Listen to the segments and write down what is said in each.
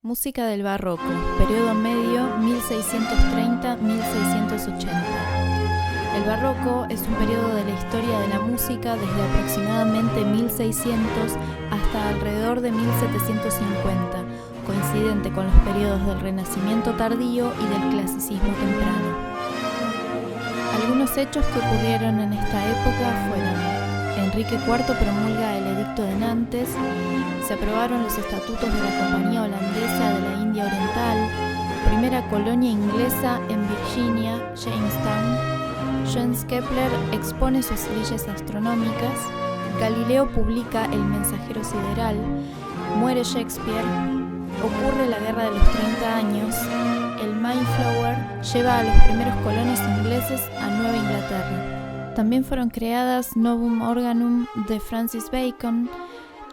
Música del barroco, periodo medio 1630-1680. El barroco es un periodo de la historia de la música desde aproximadamente 1600 hasta alrededor de 1750, coincidente con los periodos del Renacimiento tardío y del Clasicismo temprano. Algunos hechos que ocurrieron en esta época fueron: Enrique IV promulga el Edicto de Nantes, se aprobaron los estatutos de la Compañía Holandesa de la India Oriental, primera colonia inglesa en Virginia, Jamestown, Johannes Kepler expone sus leyes astronómicas, Galileo publica El Mensajero Sideral, muere Shakespeare, ocurre la Guerra de los 30 años, el Mayflower lleva a los primeros colonos ingleses a Nueva Inglaterra. También fueron creadas Novum Organum de Francis Bacon,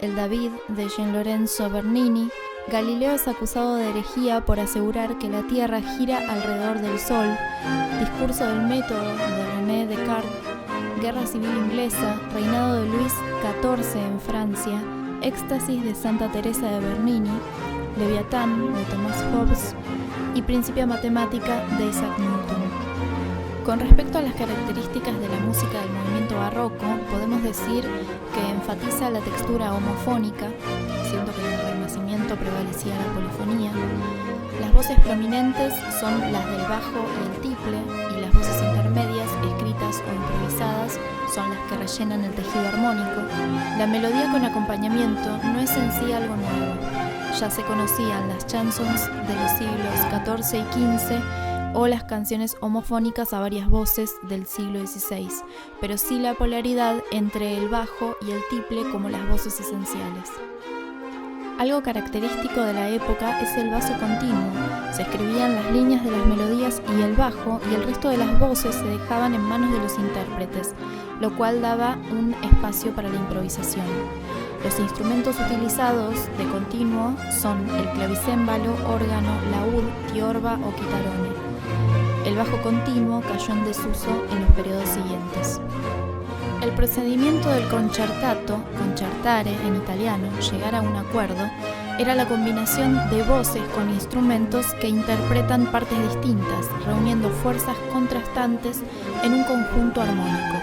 el David de Gian Lorenzo Bernini. Galileo es acusado de herejía por asegurar que la Tierra gira alrededor del Sol. Discurso del método de René Descartes. Guerra Civil Inglesa, reinado de Luis XIV en Francia, éxtasis de Santa Teresa de Bernini, Leviatán de Thomas Hobbes y Principia Matemática de Isaac Newton. Con respecto a las características de la música del movimiento barroco, podemos decir que enfatiza la textura homofónica, siendo que en el Renacimiento prevalecía la polifonía. Las voces prominentes son las del bajo y el tiple, y las voces intermedias, escritas o improvisadas, son las que rellenan el tejido armónico. La melodía con acompañamiento no es en sí algo nuevo. Ya se conocían las chansons de los siglos XIV y XV, o las canciones homofónicas a varias voces del siglo XVI, pero sí la polaridad entre el bajo y el tiple como las voces esenciales. Algo característico de la época es el basso continuo. Se escribían las líneas de las melodías y el bajo, y el resto de las voces se dejaban en manos de los intérpretes, lo cual daba un espacio para la improvisación. Los instrumentos utilizados de continuo son el clavicémbalo, órgano, laúd, tiorba o chitarrone. El bajo continuo cayó en desuso en los periodos siguientes. El procedimiento del concertato, concertare en italiano, llegar a un acuerdo, era la combinación de voces con instrumentos que interpretan partes distintas, reuniendo fuerzas contrastantes en un conjunto armónico.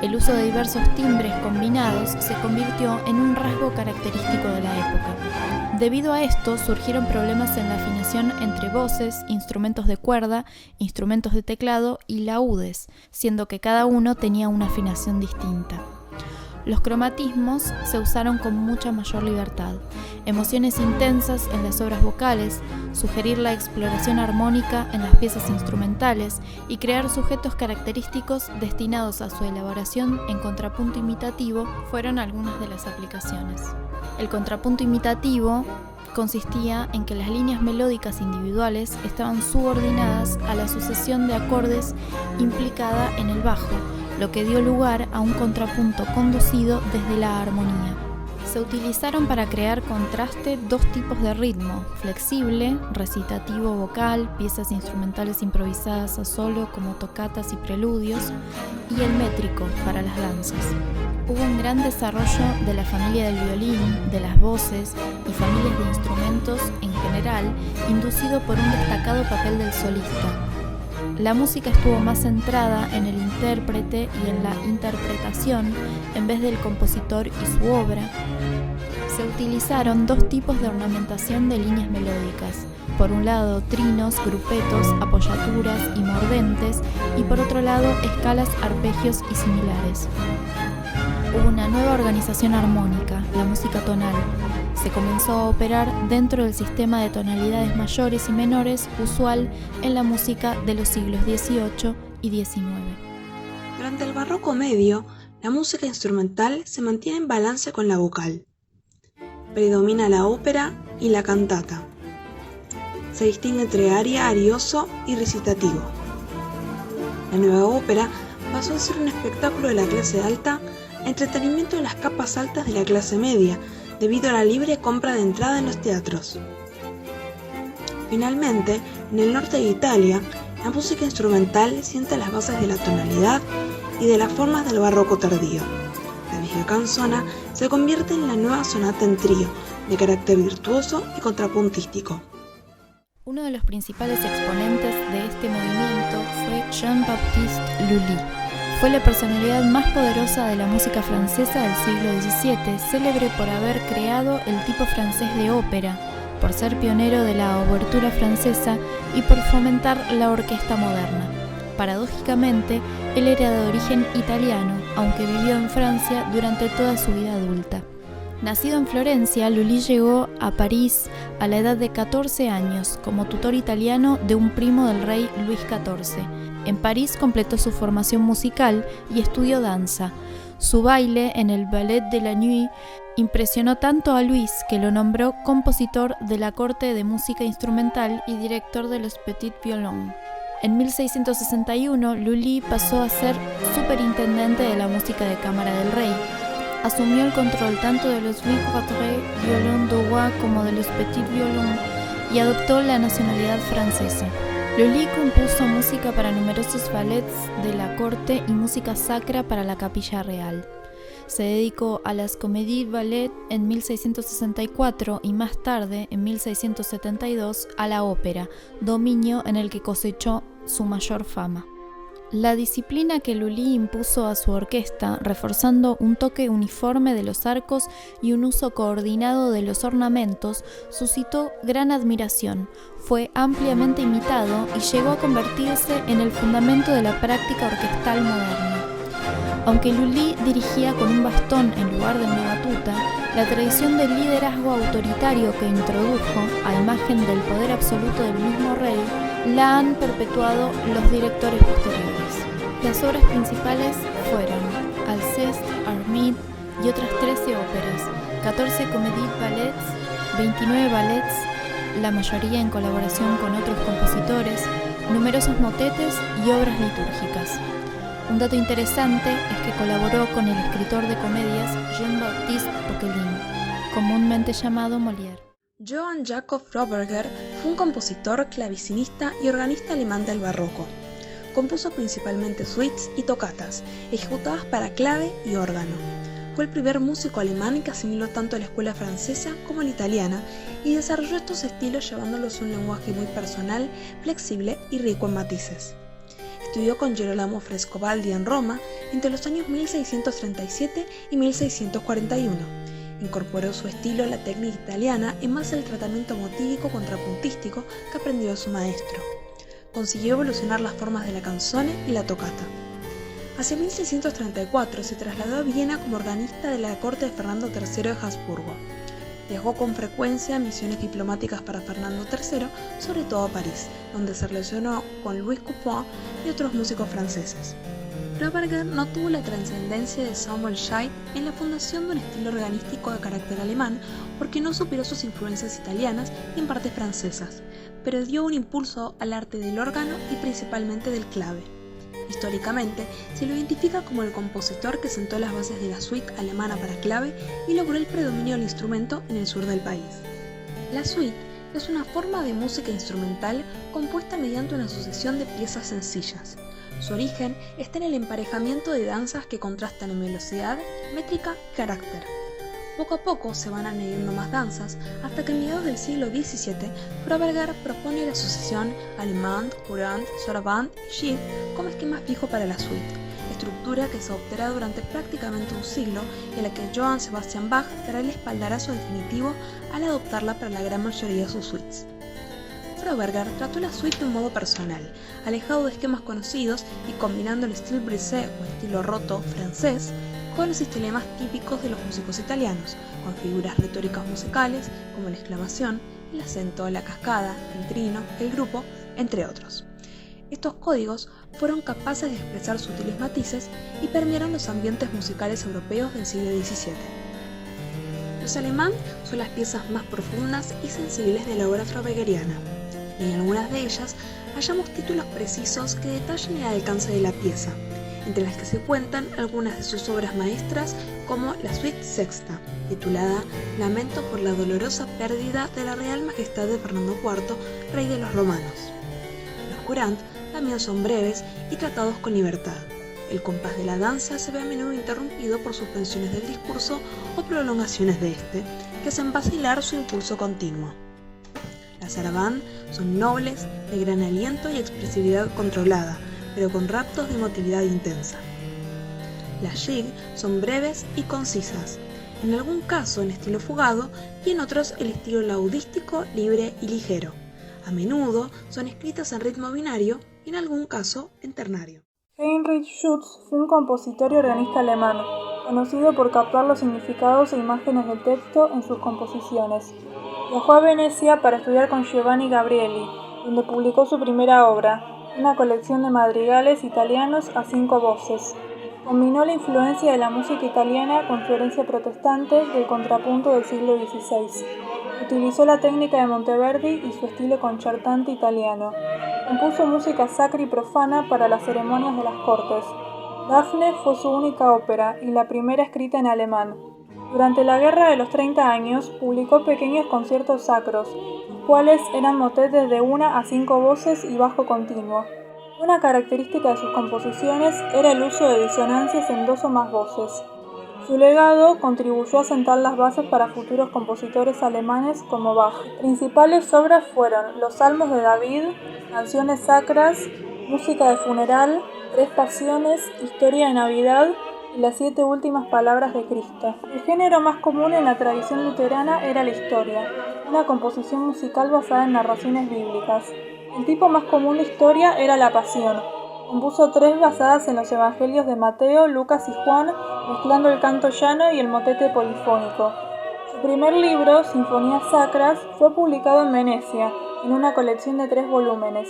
El uso de diversos timbres combinados se convirtió en un rasgo característico de la época. Debido a esto, surgieron problemas en la afinación entre voces, instrumentos de cuerda, instrumentos de teclado y laúdes, siendo que cada uno tenía una afinación distinta. Los cromatismos se usaron con mucha mayor libertad, emociones intensas en las obras vocales, sugerir la exploración armónica en las piezas instrumentales y crear sujetos característicos destinados a su elaboración en contrapunto imitativo fueron algunas de las aplicaciones. El contrapunto imitativo consistía en que las líneas melódicas individuales estaban subordinadas a la sucesión de acordes implicada en el bajo, lo que dio lugar a un contrapunto conducido desde la armonía. Se utilizaron para crear contraste dos tipos de ritmo: flexible, recitativo vocal, piezas instrumentales improvisadas a solo como tocatas y preludios, y el métrico para las danzas. Hubo un gran desarrollo de la familia del violín, de las voces y familias de instrumentos en general, inducido por un destacado papel del solista. La música estuvo más centrada en el intérprete y en la interpretación en vez del compositor y su obra. Se utilizaron dos tipos de ornamentación de líneas melódicas: por un lado trinos, grupetos, apoyaturas y mordentes, y por otro lado escalas, arpegios y similares. Hubo una nueva organización armónica, la música tonal. Se comenzó a operar dentro del sistema de tonalidades mayores y menores usual en la música de los siglos XVIII y XIX. Durante el barroco medio, la música instrumental se mantiene en balance con la vocal. Predomina la ópera y la cantata. Se distingue entre aria, arioso y recitativo. La nueva ópera pasó a ser un espectáculo de la clase alta, entretenimiento de las capas altas de la clase media, debido a la libre compra de entrada en los teatros. Finalmente, en el norte de Italia, la música instrumental sienta las bases de la tonalidad y de las formas del barroco tardío. La vieja canzona se convierte en la nueva sonata en trío, de carácter virtuoso y contrapuntístico. Uno de los principales exponentes de este movimiento fue Jean-Baptiste Lully. Fue la personalidad más poderosa de la música francesa del siglo XVII, célebre por haber creado el tipo francés de ópera, por ser pionero de la obertura francesa y por fomentar la orquesta moderna. Paradójicamente, él era de origen italiano, aunque vivió en Francia durante toda su vida adulta. Nacido en Florencia, Lully llegó a París a la edad de 14 años como tutor italiano de un primo del rey Luis XIV. En París completó su formación musical y estudió danza. Su baile en el Ballet de la Nuit impresionó tanto a Luis que lo nombró compositor de la corte de música instrumental y director de los Petits Violons. En 1661, Lully pasó a ser superintendente de la música de cámara del rey. Asumió el control tanto de los vibrato violon de roi como de los Petits Violons y adoptó la nacionalidad francesa. Lully compuso música para numerosos ballets de la corte y música sacra para la capilla real. Se dedicó a las comédies ballet en 1664 y más tarde, en 1672, a la ópera, dominio en el que cosechó su mayor fama. La disciplina que Lully impuso a su orquesta, reforzando un toque uniforme de los arcos y un uso coordinado de los ornamentos, suscitó gran admiración, fue ampliamente imitado y llegó a convertirse en el fundamento de la práctica orquestal moderna. Aunque Lully dirigía con un bastón en lugar de una batuta, la tradición del liderazgo autoritario que introdujo, a imagen del poder absoluto del mismo rey, la han perpetuado los directores posteriores. Las obras principales fueron Alceste, Armide y otras 13 óperas, 14 comédies ballets, 29 ballets, la mayoría en colaboración con otros compositores, numerosos motetes y obras litúrgicas. Un dato interesante es que colaboró con el escritor de comedias Jean-Baptiste Poquelin, comúnmente llamado Molière. Johann Jakob Froberger fue un compositor, clavecinista y organista alemán del barroco. Compuso principalmente suites y tocatas, ejecutadas para clave y órgano. Fue el primer músico alemán que asimiló tanto la escuela francesa como la italiana y desarrolló estos estilos llevándolos a un lenguaje muy personal, flexible y rico en matices. Estudió con Girolamo Frescobaldi en Roma entre los años 1637 y 1641. Incorporó su estilo a la técnica italiana en base al tratamiento motívico contrapuntístico que aprendió de su maestro. Consiguió evolucionar las formas de la canzone y la toccata. Hacia 1634 se trasladó a Viena como organista de la corte de Fernando III de Habsburgo. Viajó con frecuencia a misiones diplomáticas para Fernando III, sobre todo a París, donde se relacionó con Louis Couperin y otros músicos franceses. Froberger no tuvo la trascendencia de Samuel Scheidt en la fundación de un estilo organístico de carácter alemán porque no superó sus influencias italianas y en parte francesas, pero dio un impulso al arte del órgano y principalmente del clave. Históricamente, se lo identifica como el compositor que sentó las bases de la suite alemana para clave y logró el predominio del instrumento en el sur del país. La suite es una forma de música instrumental compuesta mediante una sucesión de piezas sencillas. Su origen está en el emparejamiento de danzas que contrastan en velocidad, métrica y carácter. Poco a poco se van añadiendo más danzas, hasta que a mediados del siglo XVII, Froberger propone la sucesión Allemande, Courante, Sarabande y Gite como esquema fijo para la suite, estructura que se adoptará durante prácticamente un siglo y a la que Johann Sebastian Bach dará el espaldarazo definitivo al adoptarla para la gran mayoría de sus suites. Froberger trató la suite de un modo personal, alejado de esquemas conocidos y combinando el style brisé o estilo roto francés con los sistemas típicos de los músicos italianos, con figuras retóricas musicales como la exclamación, el acento, la cascada, el trino, el grupo, entre otros. Estos códigos fueron capaces de expresar sutiles matices y permearon los ambientes musicales europeos del siglo XVII. Los alemán son las piezas más profundas y sensibles de la obra frobergeriana, y en algunas de ellas hallamos títulos precisos que detallan el alcance de la pieza, entre las que se cuentan algunas de sus obras maestras como la Suite Sexta, titulada Lamento por la dolorosa pérdida de la Real Majestad de Fernando IV, rey de los romanos. Los courantes también son breves y tratados con libertad. El compás de la danza se ve a menudo interrumpido por suspensiones del discurso o prolongaciones de este, que hacen vacilar su impulso continuo. Las saraband son nobles, de gran aliento y expresividad controlada, pero con raptos de emotividad intensa. Las jig son breves y concisas, en algún caso en estilo fugado y en otros el estilo laudístico, libre y ligero. A menudo son escritas en ritmo binario y en algún caso en ternario. Heinrich Schütz fue un compositor y organista alemán, conocido por captar los significados e imágenes del texto en sus composiciones. Viajó a Venecia para estudiar con Giovanni Gabrieli, donde publicó su primera obra, una colección de madrigales italianos a 5 voces. Combinó la influencia de la música italiana con su herencia protestante del contrapunto del siglo XVI. Utilizó la técnica de Monteverdi y su estilo concertante italiano. Compuso música sacra y profana para las ceremonias de las cortes. Dafne fue su única ópera y la primera escrita en alemán. Durante la Guerra de los 30 años publicó pequeños conciertos sacros, los cuales eran motetes de 1 a 5 voces y bajo continuo. Una característica de sus composiciones era el uso de disonancias en 2 o más voces. Su legado contribuyó a sentar las bases para futuros compositores alemanes como Bach. Principales obras fueron Los Salmos de David, Canciones Sacras, Música de Funeral, 3 Pasiones, Historia de Navidad y Las 7 Últimas Palabras de Cristo. El género más común en la tradición luterana era la historia, una composición musical basada en narraciones bíblicas. El tipo más común de historia era la pasión. Compuso 3 basadas en los evangelios de Mateo, Lucas y Juan, mezclando el canto llano y el motete polifónico. Su primer libro, Sinfonías Sacras, fue publicado en Venecia, en una colección de 3 volúmenes.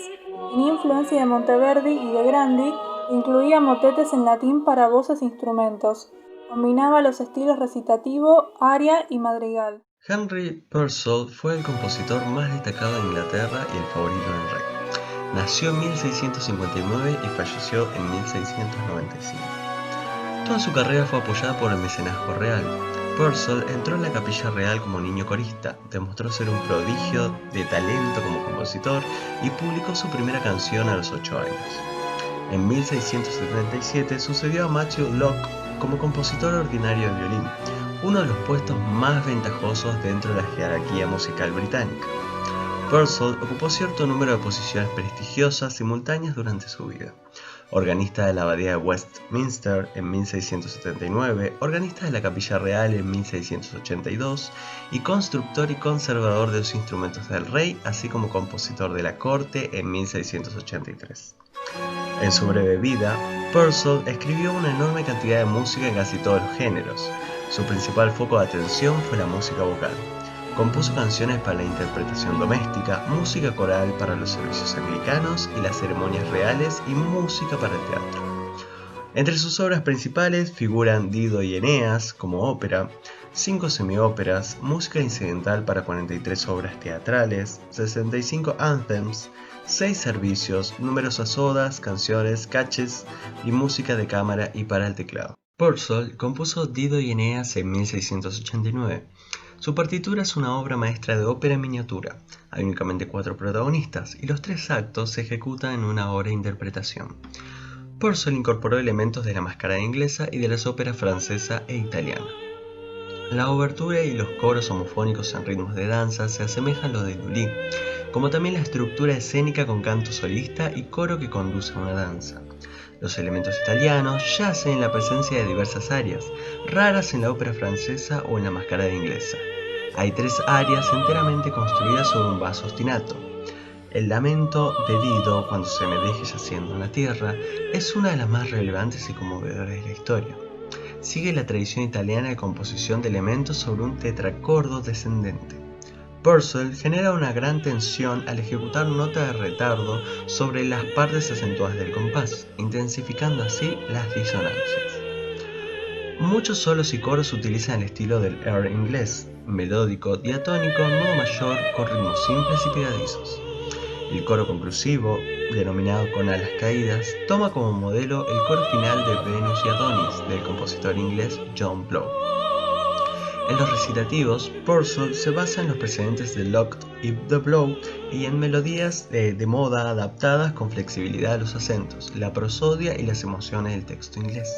Tenía influencia de Monteverdi y de Grandi, e incluía motetes en latín para voces e instrumentos. Combinaba los estilos recitativo, aria y madrigal. Henry Purcell fue el compositor más destacado de Inglaterra y el favorito del rey. Nació en 1659 y falleció en 1695. Toda su carrera fue apoyada por el mecenazgo real. Purcell entró en la capilla real como niño corista, demostró ser un prodigio de talento como compositor y publicó su primera canción a los 8 años. En 1677 sucedió a Matthew Locke como compositor ordinario de violín, uno de los puestos más ventajosos dentro de la jerarquía musical británica. Purcell ocupó cierto número de posiciones prestigiosas simultáneas durante su vida. Organista de la Abadía de Westminster en 1679, organista de la Capilla Real en 1682 y constructor y conservador de los instrumentos del rey, así como compositor de la corte en 1683. En su breve vida, Purcell escribió una enorme cantidad de música en casi todos los géneros. Su principal foco de atención fue la música vocal. Compuso canciones para la interpretación doméstica, música coral para los servicios anglicanos y las ceremonias reales y música para el teatro. Entre sus obras principales figuran Dido y Eneas como ópera, 5 semióperas, música incidental para 43 obras teatrales, 65 anthems, 6 servicios, numerosas odas, canciones, catches y música de cámara y para el teclado. Purcell compuso Dido y Eneas en 1689. Su partitura es una obra maestra de ópera en miniatura. Hay únicamente 4 protagonistas y los 3 actos se ejecutan en una hora de interpretación. Purcell incorporó elementos de la mascarada inglesa y de las óperas francesa e italiana. La obertura y los coros homofónicos en ritmos de danza se asemejan a los de Lully, como también la estructura escénica con canto solista y coro que conduce a una danza. Los elementos italianos yacen en la presencia de diversas arias, raras en la ópera francesa o en la mascarada inglesa. Hay 3 arias enteramente construidas sobre un basso ostinato. El lamento de Dido, cuando se me deje yaciendo en la tierra, es una de las más relevantes y conmovedoras de la historia. Sigue la tradición italiana de composición de elementos sobre un tetracordo descendente. Purcell genera una gran tensión al ejecutar notas de retardo sobre las partes acentuadas del compás, intensificando así las disonancias. Muchos solos y coros utilizan el estilo del air inglés, melódico, diatónico, en modo mayor, con ritmos simples y pegadizos. El coro conclusivo, denominado con alas caídas, toma como modelo el coro final de Venus y Adonis del compositor inglés John Blow. En los recitativos, Purcell se basa en los precedentes de Locke y The Blow y en melodías de moda adaptadas con flexibilidad a los acentos, la prosodia y las emociones del texto inglés.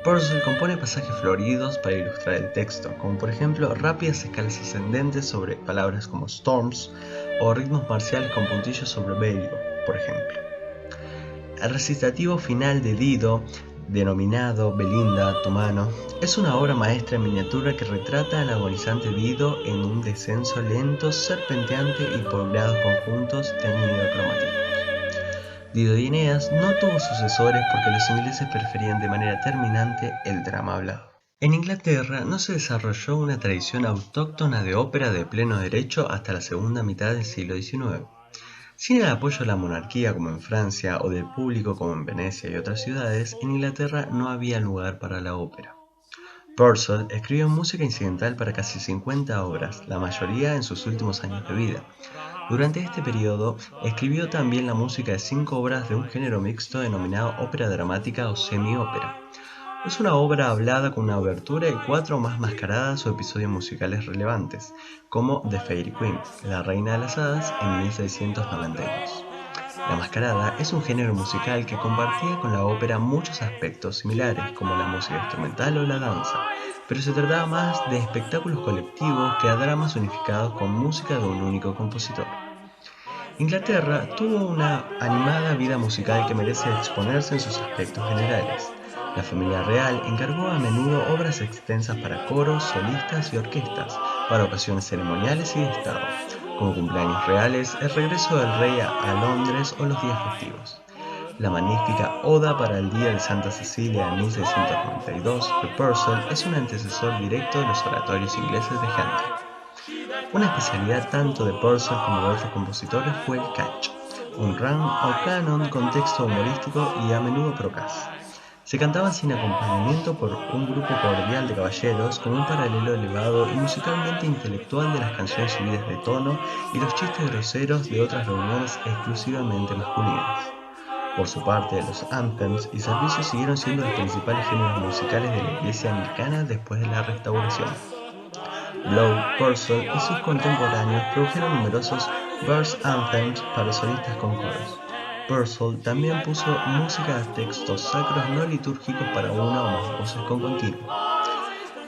Purcell compone pasajes floridos para ilustrar el texto, como por ejemplo rápidas escalas ascendentes sobre palabras como storms o ritmos marciales con puntillos sobre bello, por ejemplo. El recitativo final de Dido, denominado Belinda, tu mano, es una obra maestra en miniatura que retrata al agonizante Dido en un descenso lento, serpenteante y por grados conjuntos cromáticos. Dido y Eneas no tuvo sucesores porque los ingleses preferían de manera terminante el drama hablado. En Inglaterra no se desarrolló una tradición autóctona de ópera de pleno derecho hasta la segunda mitad del siglo XIX. Sin el apoyo de la monarquía como en Francia o del público como en Venecia y otras ciudades, en Inglaterra no había lugar para la ópera. Purcell escribió música incidental para casi 50 obras, la mayoría en sus últimos años de vida. Durante este periodo, escribió también la música de 5 obras de un género mixto denominado ópera dramática o semi-ópera. Es una obra hablada con una obertura y 4 más mascaradas o episodios musicales relevantes, como The Fairy Queen, La Reina de las Hadas, en 1692. La mascarada es un género musical que compartía con la ópera muchos aspectos similares, como la música instrumental o la danza, pero se trataba más de espectáculos colectivos que a dramas unificados con música de un único compositor. Inglaterra tuvo una animada vida musical que merece exponerse en sus aspectos generales. La familia real encargó a menudo obras extensas para coros, solistas y orquestas, para ocasiones ceremoniales y de estado, como cumpleaños reales, el regreso del rey a Londres o los días festivos. La magnífica Oda para el Día de Santa Cecilia de 1692 de Purcell es un antecesor directo de los oratorios ingleses de Handel. Una especialidad tanto de Purcell como de otros compositores fue el catch, un run o canon con texto humorístico y a menudo procaz. Se cantaban sin acompañamiento por un grupo cordial de caballeros con un paralelo elevado y musicalmente intelectual de las canciones subidas de tono y los chistes groseros de otras reuniones exclusivamente masculinas. Por su parte, los anthems y servicios siguieron siendo los principales géneros musicales de la Iglesia anglicana después de la Restauración. Blow, Purcell y sus contemporáneos produjeron numerosos verse anthems para solistas con coros. Purcell también puso música de textos sacros no litúrgicos para una o más voces con continuo.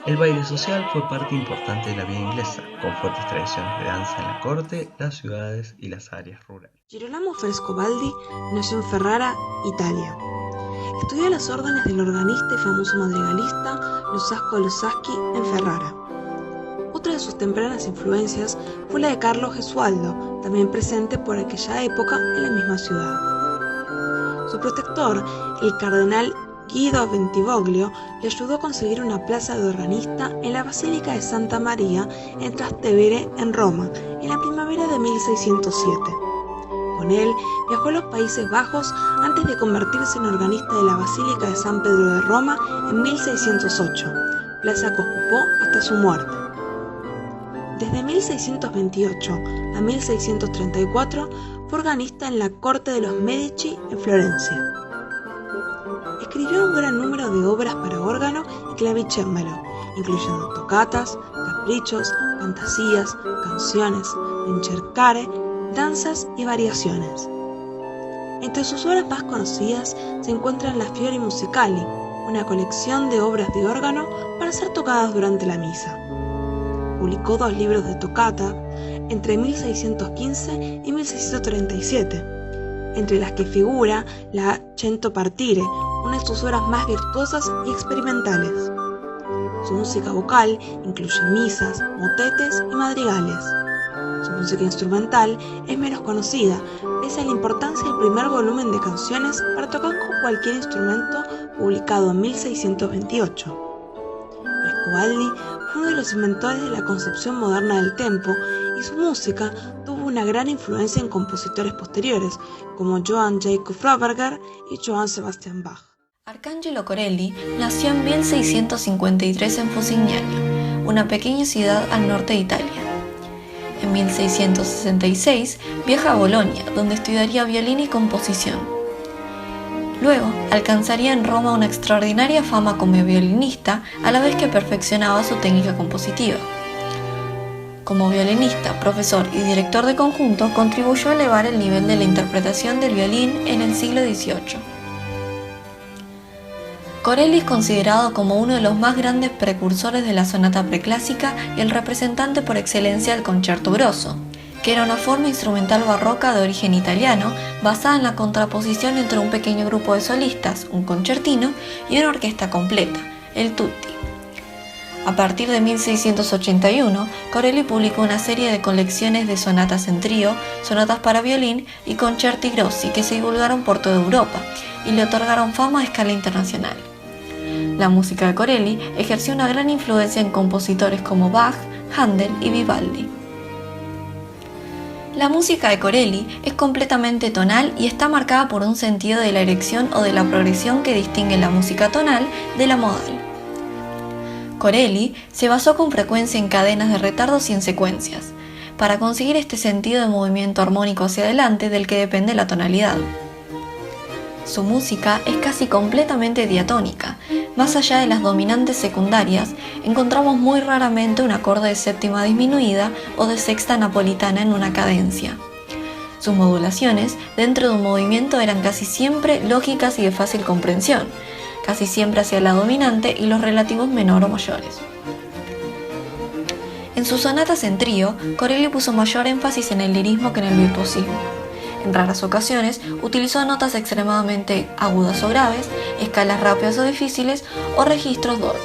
El baile social fue parte importante de la vida inglesa, con fuertes tradiciones de danza en la corte, las ciudades y las áreas rurales. Girolamo Frescobaldi nació en Ferrara, Italia. Estudió las órdenes del organista y famoso madrigalista Lusasco Lusaschi en Ferrara. Otra de sus tempranas influencias fue la de Carlo Gesualdo, también presente por aquella época en la misma ciudad. Su protector, el cardenal Guido Bentivoglio, le ayudó a conseguir una plaza de organista en la Basílica de Santa María en Trastevere, en Roma, en la primavera de 1607. Con él viajó a los Países Bajos antes de convertirse en organista de la Basílica de San Pedro de Roma en 1608, plaza que ocupó hasta su muerte. Desde 1628 a 1634 fue organista en la corte de los Medici en Florencia. Escribió un gran número de obras para órgano y clavicémbalo, incluyendo tocatas, caprichos, fantasías, canciones, ricercare, danzas y variaciones. Entre sus obras más conocidas se encuentran las Fiori Musicali, una colección de obras de órgano para ser tocadas durante la misa. Publicó 2 libros de tocata entre 1615 y 1637, entre las que figura la Cento Partire, una de sus obras más virtuosas y experimentales. Su música vocal incluye misas, motetes y madrigales. Su música instrumental es menos conocida, pese a la importancia del primer volumen de canciones para tocar con cualquier instrumento, publicado en 1628. Frescobaldi fue uno de los inventores de la concepción moderna del tempo y su música tuvo una gran influencia en compositores posteriores como Johann Jakob Froberger y Johann Sebastian Bach. Arcangelo Corelli nació en 1653 en Fusignano, una pequeña ciudad al norte de Italia. En 1666 viaja a Bolonia, donde estudiaría violín y composición. Luego alcanzaría en Roma una extraordinaria fama como violinista, a la vez que perfeccionaba su técnica compositiva. Como violinista, profesor y director de conjunto, contribuyó a elevar el nivel de la interpretación del violín en el siglo XVIII. Corelli es considerado como uno de los más grandes precursores de la sonata preclásica y el representante por excelencia del concierto grosso, que era una forma instrumental barroca de origen italiano basada en la contraposición entre un pequeño grupo de solistas, un concertino, y una orquesta completa, el tutti. A partir de 1681, Corelli publicó una serie de colecciones de sonatas en trío, sonatas para violín y concerti grossi que se divulgaron por toda Europa y le otorgaron fama a escala internacional. La música de Corelli ejerció una gran influencia en compositores como Bach, Händel y Vivaldi. La música de Corelli es completamente tonal y está marcada por un sentido de la erección o de la progresión que distingue la música tonal de la modal. Corelli se basó con frecuencia en cadenas de retardos y en secuencias, para conseguir este sentido de movimiento armónico hacia adelante del que depende la tonalidad. Su música es casi completamente diatónica. Más allá de las dominantes secundarias, encontramos muy raramente un acorde de séptima disminuida o de sexta napolitana en una cadencia. Sus modulaciones dentro de un movimiento eran casi siempre lógicas y de fácil comprensión, casi siempre hacia la dominante y los relativos menor o mayores. En sus sonatas en trío, Corelli puso mayor énfasis en el lirismo que en el virtuosismo. En raras ocasiones utilizó notas extremadamente agudas o graves, escalas rápidas o difíciles o registros dobles.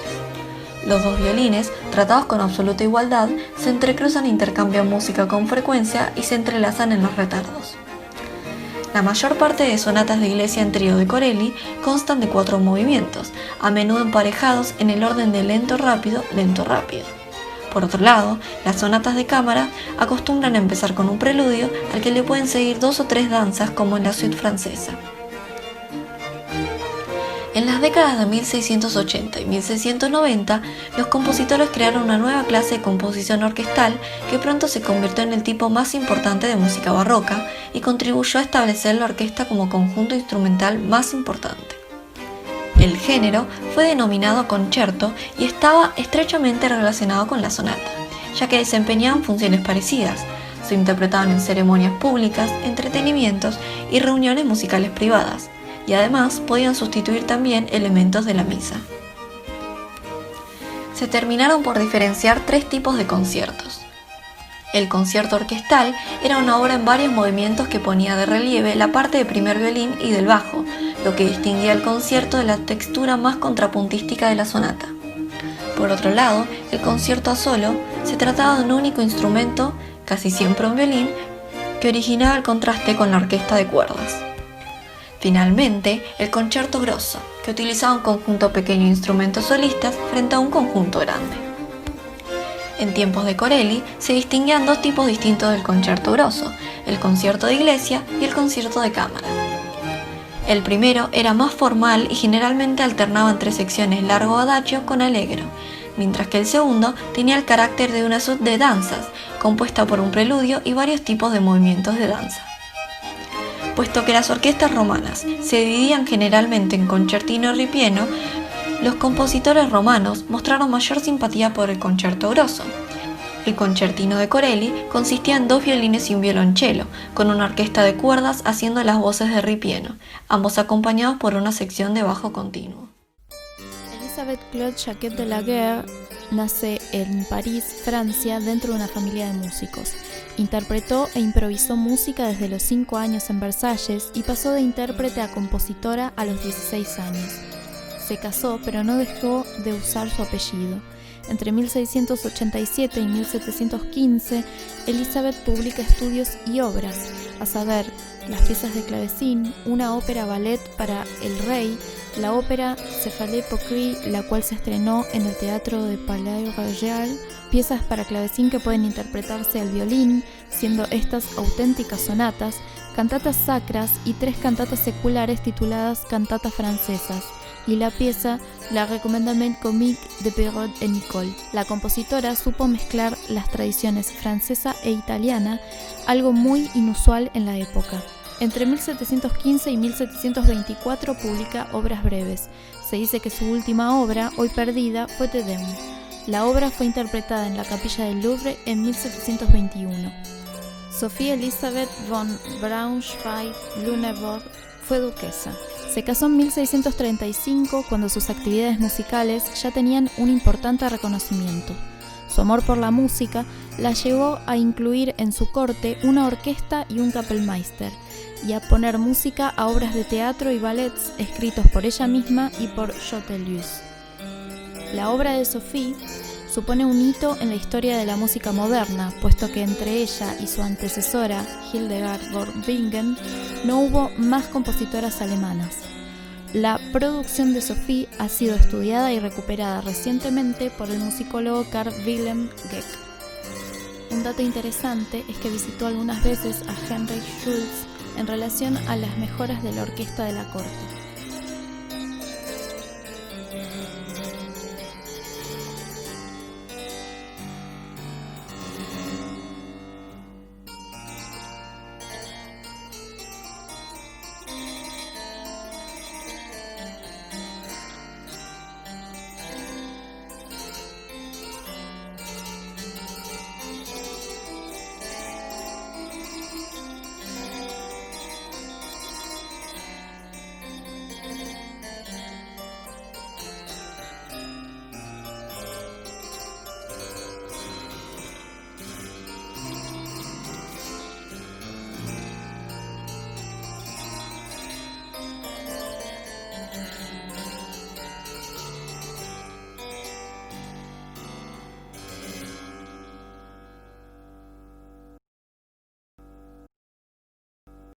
Los dos violines, tratados con absoluta igualdad, se entrecruzan e intercambian música con frecuencia y se entrelazan en los retardos. La mayor parte de sonatas de iglesia en trío de Corelli constan de 4 movimientos, a menudo emparejados en el orden de lento-rápido, lento-rápido. Por otro lado, las sonatas de cámara acostumbran a empezar con un preludio al que le pueden seguir 2 o 3 danzas como en la suite francesa. En las décadas de 1680 y 1690, los compositores crearon una nueva clase de composición orquestal que pronto se convirtió en el tipo más importante de música barroca y contribuyó a establecer la orquesta como conjunto instrumental más importante. El género fue denominado concerto y estaba estrechamente relacionado con la sonata, ya que desempeñaban funciones parecidas. Se interpretaban en ceremonias públicas, entretenimientos y reuniones musicales privadas, y además podían sustituir también elementos de la misa. Se terminaron por diferenciar 3 tipos de conciertos. El concierto orquestal era una obra en varios movimientos que ponía de relieve la parte de primer violín y del bajo, lo que distinguía el concierto de la textura más contrapuntística de la sonata. Por otro lado, el concierto a solo se trataba de un único instrumento, casi siempre un violín, que originaba el contraste con la orquesta de cuerdas. Finalmente, el concierto grosso, que utilizaba un conjunto pequeño de instrumentos solistas frente a un conjunto grande. En tiempos de Corelli se distinguían 2 tipos distintos del concierto grosso, el concierto de iglesia y el concierto de cámara. El primero era más formal y generalmente alternaba entre secciones largo adagio con allegro, mientras que el segundo tenía el carácter de una suite de danzas, compuesta por un preludio y varios tipos de movimientos de danza. Puesto que las orquestas romanas se dividían generalmente en concertino y ripieno, los compositores romanos mostraron mayor simpatía por el concierto grosso. El concertino de Corelli consistía en 2 violines y un violonchelo, con una orquesta de cuerdas haciendo las voces de ripieno, ambos acompañados por una sección de bajo continuo. Elisabeth Claude Jacquet de la Guerre nace en París, Francia, dentro de una familia de músicos. Interpretó e improvisó música desde los 5 años en Versalles y pasó de intérprete a compositora a los 16 años. Se casó, pero no dejó de usar su apellido. Entre 1687 y 1715, Elisabeth publica estudios y obras, a saber, las piezas de clavecín, una ópera ballet para el rey, la ópera Céphalée Pocri, la cual se estrenó en el Teatro de Palais Royal, piezas para clavecín que pueden interpretarse al violín, siendo estas auténticas sonatas, cantatas sacras y 3 cantatas seculares tituladas cantatas francesas, y la pieza La Recommandement Comique de Perrault et Nicole. La compositora supo mezclar las tradiciones francesa e italiana, algo muy inusual en la época. Entre 1715 y 1724 publica obras breves. Se dice que su última obra, hoy perdida, fue Te Deum. La obra fue interpretada en la capilla del Louvre en 1721. Sophie Elisabeth von Braunschweig-Lüneburg fue duquesa. Se casó en 1635, cuando sus actividades musicales ya tenían un importante reconocimiento. Su amor por la música la llevó a incluir en su corte una orquesta y un Kapellmeister, y a poner música a obras de teatro y ballets escritos por ella misma y por Jotelius. La obra de Sophie supone un hito en la historia de la música moderna, puesto que entre ella y su antecesora, Hildegard von Bingen, no hubo más compositoras alemanas. La producción de Sophie ha sido estudiada y recuperada recientemente por el musicólogo Carl Wilhelm Geck. Un dato interesante es que visitó algunas veces a Heinrich Schütz en relación a las mejoras de la orquesta de la corte.